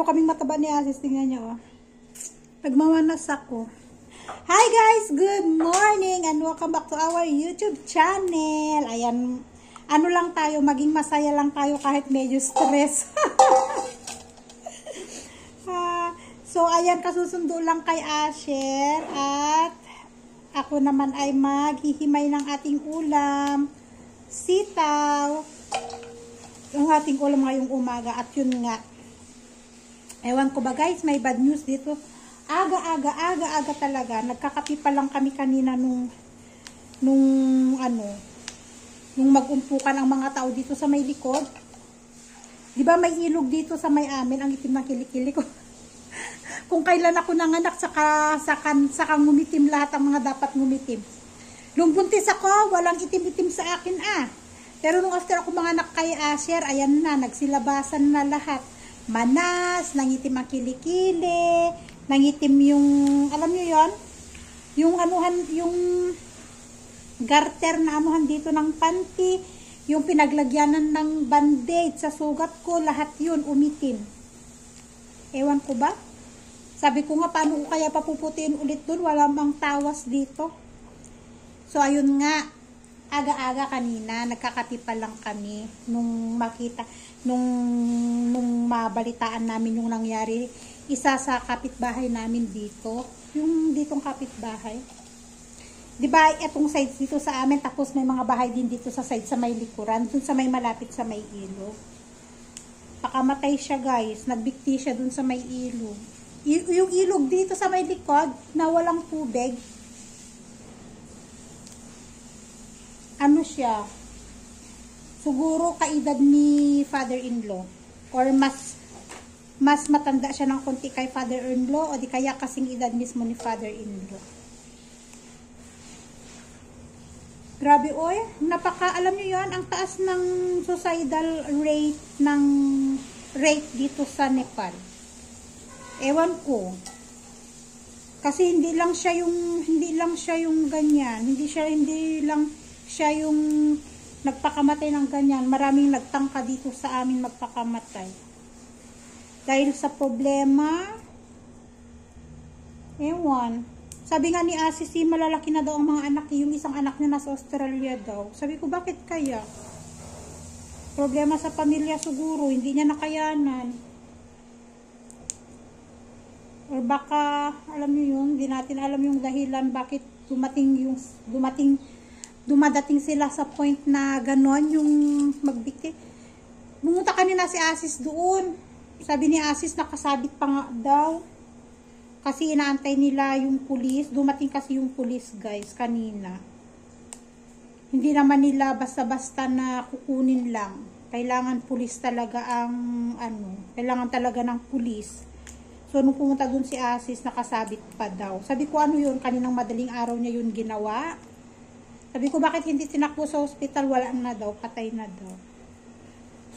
pareho kaming mataba ni Asis. Tingnan niyo, oh. Nagmamanas ako. Hi guys! Good morning and welcome back to our YouTube channel. Ayan, ano lang tayo, maging masaya lang tayo kahit medyo stress. So, ayan, kasusundo lang kay Asher at ako naman ay maghihimay ng ating ulam. Sitaw. Yung ating ulam ngayong umaga at yun nga. Ewan ko ba guys, may bad news dito. Aga talaga. Nagkakapi pa lang kami kanina nung mag-umpukan ang mga tao dito sa may likod. Di ba may ilog dito sa may amin, ang itim ng kilikili ko. Kung kailan ako nanganak, saka ngumitim lahat ang mga dapat ngumitim. Nung buntis ako, walang itim-itim sa akin Pero nung after ako manganak kay Asher, ayan na, nagsilabasan na lahat. Manas, nangitim ang kilikili, nangitim yung, alam nyo yon, yung anuhan, yung garter na anuhan dito ng panty, yung pinaglagyanan ng band-aid sa sugat ko, lahat yun umitim. Ewan ko ba? Sabi ko nga, paano ko kaya papuputiin ulit dun? Wala mang tawas dito. So, ayun nga, aga-aga kanina, nagkakapi pa lang kami nung makita, nung mabalitaan namin yung nangyari. Isa sa kapitbahay namin dito, yung ditong kapitbahay. Diba, itong side dito sa amin, tapos may mga bahay din dito sa side sa may likuran, dun sa may malapit sa may ilog. Pakamatay siya guys, nagbikti siya dun sa may ilog. Yung ilog dito sa may likod na walang tubig, ano siya, siguro kaedad ni father-in-law or mas matanda siya ng konti kay father-in-law o di kaya kasing edad mismo ni father-in-law. Grabe oy, alam nyo yan, ang taas ng suicidal rate dito sa Nepal. Ewan ko. Kasi hindi lang siya yung ganyan. Hindi lang siya yung nagpakamatay ng ganyan. Maraming nagtangka dito sa amin magpakamatay. Dahil sa problema, ewan. Sabi nga ni Asis, malalaki na daw ang mga anak. Yung isang anak niya nasa Australia daw. Sabi ko, bakit kaya? Problema sa pamilya siguro. Hindi niya nakayanan. Or baka, alam niyo yun, hindi natin alam yung dahilan bakit dumadating sila sa point na ganon yung magbikti. Bumunta kanina si Asis doon. Sabi ni Asis, nakasabit pa nga daw. Kasi inaantay nila yung pulis. Dumating kasi yung pulis guys kanina. Hindi naman nila basta-basta na kukunin lang. Kailangan pulis talaga kailangan talaga ng pulis. So, nung pumunta dun si Asis, nakasabit pa daw. Sabi ko, ano yun? Kaninang madaling araw niya yun ginawa. Sabi ko, bakit hindi tinakbo sa hospital? Wala na daw. Patay na daw.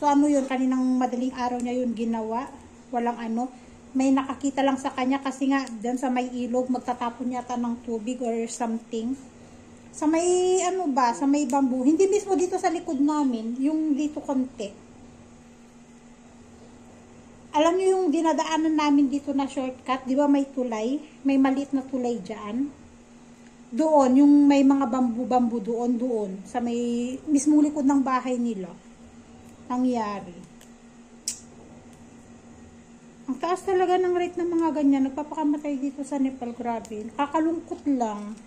So, ano yun? Kaninang madaling araw niya yun ginawa. Walang may nakakita lang sa kanya kasi nga, dyan sa may ilog, magtatapon yata ng tubig or something. Sa may, sa may bamboo. Hindi mismo dito sa likod namin. Yung dito konti. Alam niyo yung dinadaanan namin dito na shortcut, di ba may tulay? May maliit na tulay dyan. Doon, yung may mga bambu doon. Sa may mismong likod ng bahay nila. Nangyari. Ang taas talaga ng rate ng mga ganyan. Nagpapakamatay dito sa Nepal, grabe. Nakakalungkot lang.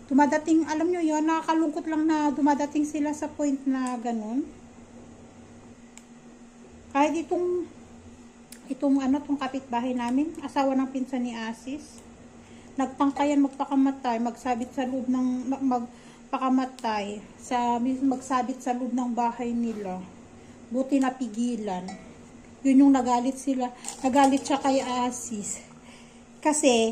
Dumadating, alam niyo yun, nakakalungkot lang na dumadating sila sa point na ganun. Kahit itong kapitbahay namin, asawa ng pinsan ni Asis, nagtangkayan magpakamatay, magsabit sa loob ng magsabit sa loob ng bahay nila. Buti napigilan. Yun yung nagalit siya kay Asis. Kasi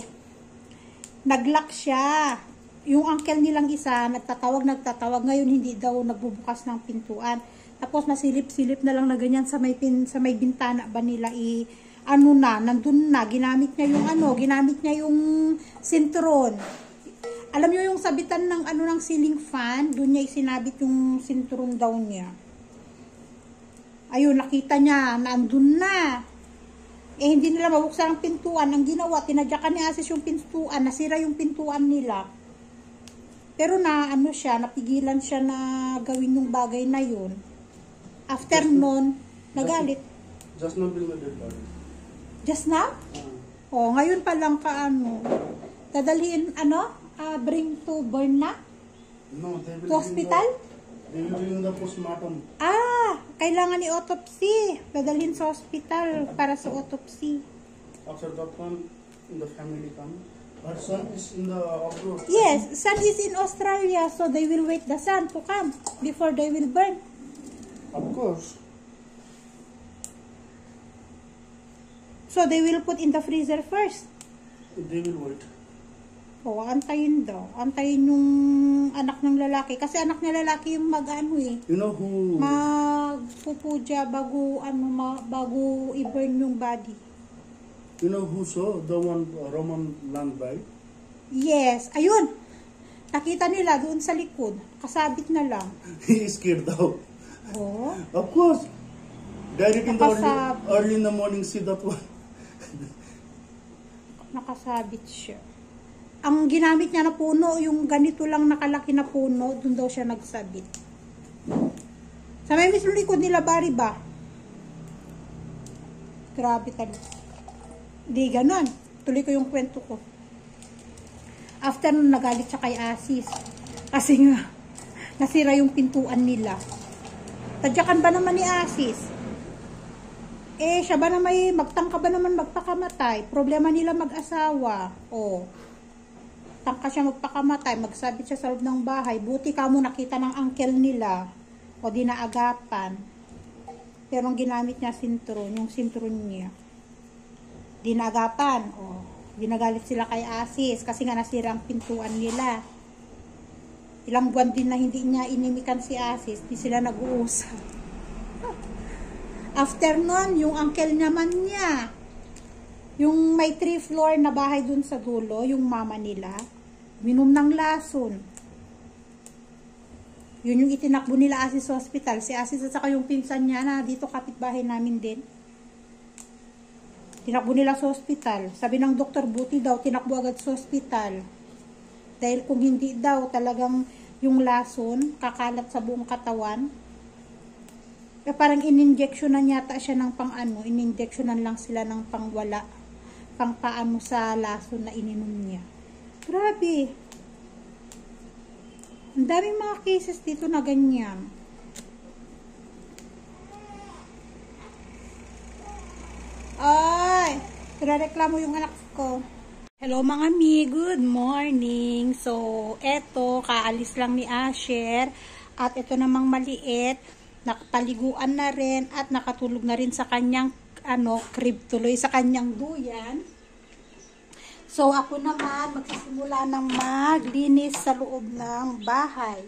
naglock siya. Yung uncle nilang isa, nagtatawag, ngayon hindi daw nagbubukas ng pintuan. Tapos nasilip-silip na lang na ganyan sa may bintana ba nila nandun na, ginamit niya yung sintron. Alam niyo yung sabitan ng ng ceiling fan, doon niya isinabit yung sintron daw niya. Ayun, nakita niya, nandun na. Eh, hindi nila mabuksan ang pintuan. Ang ginawa, tinadyakan ni Asis yung pintuan. Nasira yung pintuan nila. Pero na, ano siya, napigilan siya na gawin yung bagay na yun. After nun, nagalit. Just now bring the dead body. Just now? Oh, ngayon pa lang ka, ano, dadalhin, bring to Berna? No, they will Hospital? They will bring the postmortem. Kailangan ni autopsy. Dadalhin sa hospital para sa autopsy. After that one, the family come. Her son is in the abroad. Yes, son is in Australia, so they will wait the son to come before they will burn. Of course. So they will put in the freezer first. They will wait. O, antayin daw. Antayin yung anak ng lalaki. Kasi anak ng lalaki yung mag-ano eh. You know who? Magpupudya bago, bago i-burn yung body. You know who saw the one Roman land by? Yes. Ayun. Nakita nila doon sa likod. Kasabit na lang. He is scared out. Oh. Of course. Direct in the early in the morning, see that one. Nakasabit siya. Ang ginamit niya na puno, yung ganito lang nakalaki na puno, doon daw siya nagsabit. Sa may mismo likod nila, bari ba? Grabe talaga. Di ganon. Tuloy ko yung kwento ko. After nun, nagalit siya kay Asis. Kasi nga, nasira yung pintuan nila. Tadyakan ba naman ni Asis? Eh, siya ba naman, magtangka ba naman magpakamatay? Problema nila mag-asawa. O, tangka siya magpakamatay, magsabit siya sa loob ng bahay. Buti ka mo nakita ng uncle nila. O, di naagapan. Pero ang ginamit niya sintron, yung sintron niya. Di naagapan. O, ginagalit sila kay Asis kasi nga nasira ang pintuan nila. Ilang buwan din na hindi niya inimikan si Asis, di sila nag-uusap. After nun, yung uncle naman niya, yung may 3 floor na bahay dun sa dulo, yung mama nila, minom ng lason. Yun yung itinakbo nila Asis sa hospital. Si Asis at saka yung pinsan niya na dito kapitbahay namin din. Tinakbo nila sa hospital. Sabi ng doktor, buti daw, tinakbo agad sa hospital. Dahil kung hindi daw, talagang yung lason, kakalat sa buong katawan. Eh, parang in-injectionan yata siya ng pang-ano, in-injectionan lang sila ng pang-wala, pang-paano sa lason na ininom niya. Grabe. Ang daming mga cases dito na ganyan. Ay, reklamo yung anak ko. Hello mga mi, good morning. So, eto, kaalis lang ni Asher. At ito namang maliit, nakapaliguan na rin at nakatulog na rin sa kanyang crib tuloy sa kanyang duyan. So ako naman magsisimula ng maglinis sa loob ng bahay.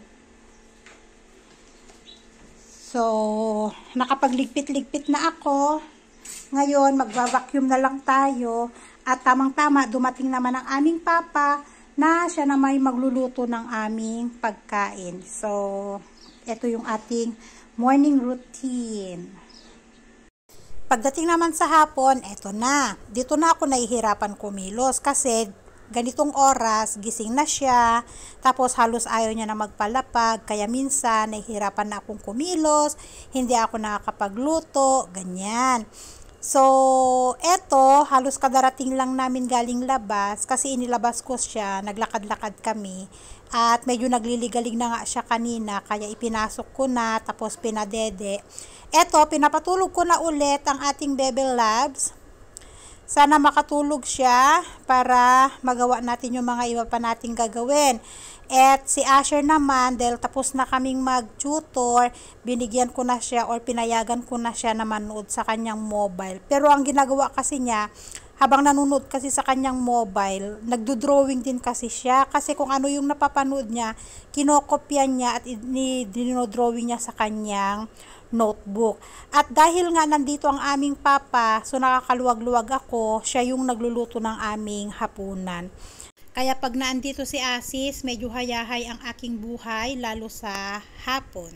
So nakapagligpit-ligpit na ako. Ngayon magva-vacuum na lang tayo at tamang-tama dumating naman ang aming papa na siya na may magluluto ng aming pagkain. So ito yung ating morning routine. Pagdating naman sa hapon, eto na. Dito na ako nahihirapan kumilos kasi ganitong oras, gising na siya. Tapos halos ayaw niya na magpalapag. Kaya minsan, nahihirapan na akong kumilos. Hindi ako nakakapagluto. Ganyan. So, eto, halos kadarating lang namin galing labas kasi inilabas ko siya, naglakad-lakad kami. At medyo nagliligalig na nga siya kanina, kaya ipinasok ko na, tapos pinadede. Eto, pinapatulog ko na ulit ang ating Bebe Labs. Sana makatulog siya para magawa natin yung mga iba pa nating gagawin. At si Asher naman, dahil tapos na kaming mag-tutor, binigyan ko na siya or pinayagan ko na siya na manood sa kanyang mobile. Pero ang ginagawa kasi niya, habang nanonood kasi sa kanyang mobile, nagdo-drawing din kasi siya. Kasi kung ano yung napapanood niya, kinokopya niya at dinodrawing niya sa kanyang notebook. At dahil nga nandito ang aming papa, so nakakaluwag-luwag ako, siya yung nagluluto ng aming hapunan. Kaya pag naandito si Asis, medyo hayahay ang aking buhay, lalo sa hapon.